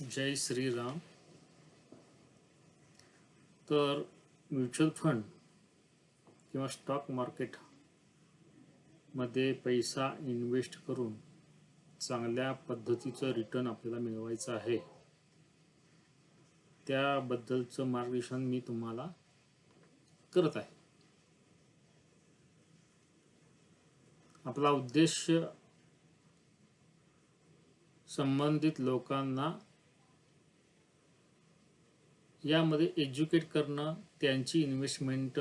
जय श्रीराम। तर mutual fund किंवा stock market मध्ये पैसा इन्व्हेस्ट करून चांगल्या पद्धतीचं रिटर्न आपल्याला मिळवायचं आहे, त्याबद्दलचं मार्गदर्शन मी तुम्हाला करत आहे। आपला उद्देश संबंधित लोकांना यामध्ये एज्युकेट करणं, त्यांची इन्व्हेस्टमेंट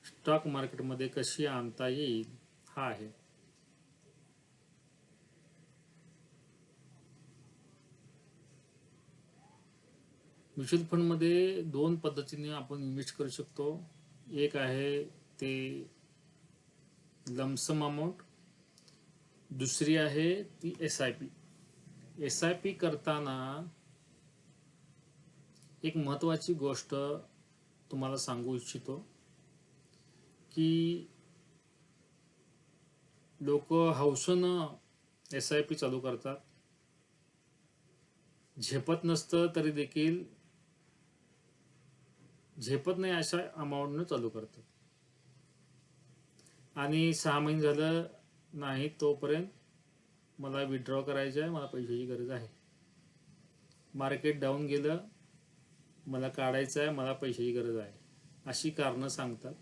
स्टॉक मार्केटमध्ये कशी आणता येईल हा आहे। म्युच्युअल फंडमध्ये दोन पद्धतीने आपण इन्व्हेस्ट करू शकतो। एक आहे ते लमसम अमाउंट, दुसरी आहे ती SIP। SIP करताना एक महत्त्वाची गोष्ट तुम्हाला सांगू इच्छितो की लोक हौसेनं SIP चालू करतात, झेपत नसतं तरी देखील झेपत नाही अशा अमाऊंटनं चालू करतात आणि 6 महिने झालं नाही तोपर्यंत मला विड्रॉ करायचं आहे, मला पैशाची गरज आहे। मार्केट डाऊन गेलं, मला काढायचं आहे, मला पैशाची गरज आहे, अशी कारणं सांगतात।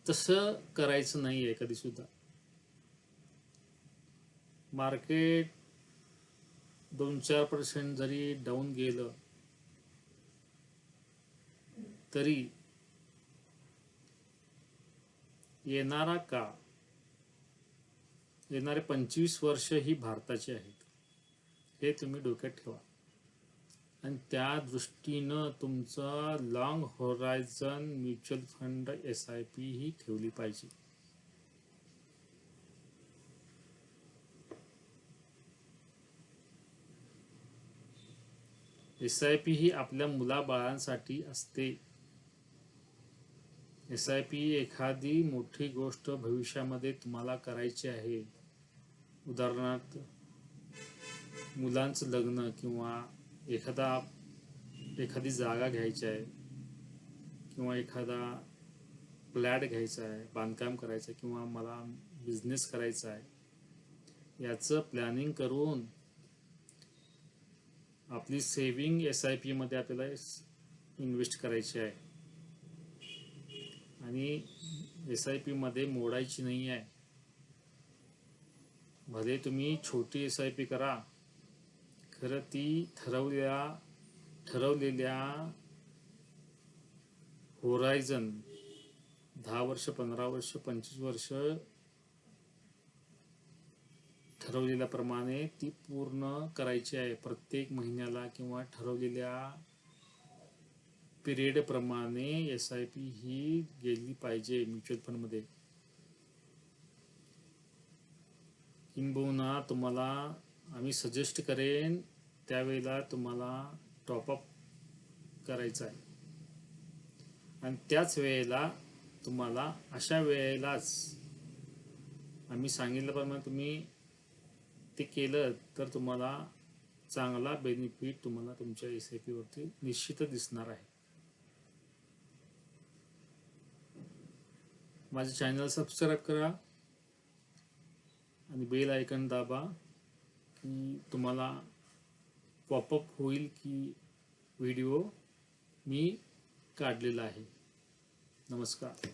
तसं करायचं नाही आहे कधी सुद्धा। मार्केट 2-4% जरी डाऊन गेलं तरी येणारे 25 वर्ष ही भारताची आहेत, हे तुम्ही डोक्यात ठेवा आणि त्या दृष्टीनं तुमचा long horizon mutual fund SIP ही ठेवली पाहिजे। SIP ही आपल्या मुलाबाळांसाठी असते। SIP एखादी मोठी गोष्ट भविष्यामध्ये तुम्हाला करायची आहे, उदाहरणार्थ मुलांचं लग्न किंवा एखादी जागा घ्यायची आहे किंवा एखादा फ्लॅट घ्यायचा आहे, बांधकाम करायचं आहे किंवा मला बिझनेस करायचा आहे, याचं प्लॅनिंग करून आपली सेविंग SIP मध्ये आपल्याला इन्व्हेस्ट करायची आहे आणि SIP मध्ये मोडायची नाही आहे। भले तुम्ही छोटी SIP करा, खरं ती ठरवलेल्या होरायझन 10 वर्ष, 15 वर्ष, 25 वर्ष ठरवलेल्याप्रमाणे ती पूर्ण करायची आहे। प्रत्येक महिन्याला किंवा ठरवलेल्या पिरियड प्रमाणे SIP ही गेली पाहिजे म्युच्युअल फंडमध्ये। किंबहुना तुम्हाला आम्ही सजेस्ट करेन त्यावेळेला तुम्हाला टॉपअप करायचं आहे आणि त्याच वेळेला तुम्हाला अशा वेळेलाच आम्ही सांगितल्याप्रमाणे तुम्ही ते केलं तर तुम्हाला चांगला बेनिफिट तुम्हाला तुमच्या SIP वरती निश्चितच दिसणार आहे। माझे चॅनल सबस्क्राईब करा आणि बेल आयकॉन दाबा की तुम्हाला पॉपअप होईल की व्हिडिओ मी काढलेला आहे। नमस्कार।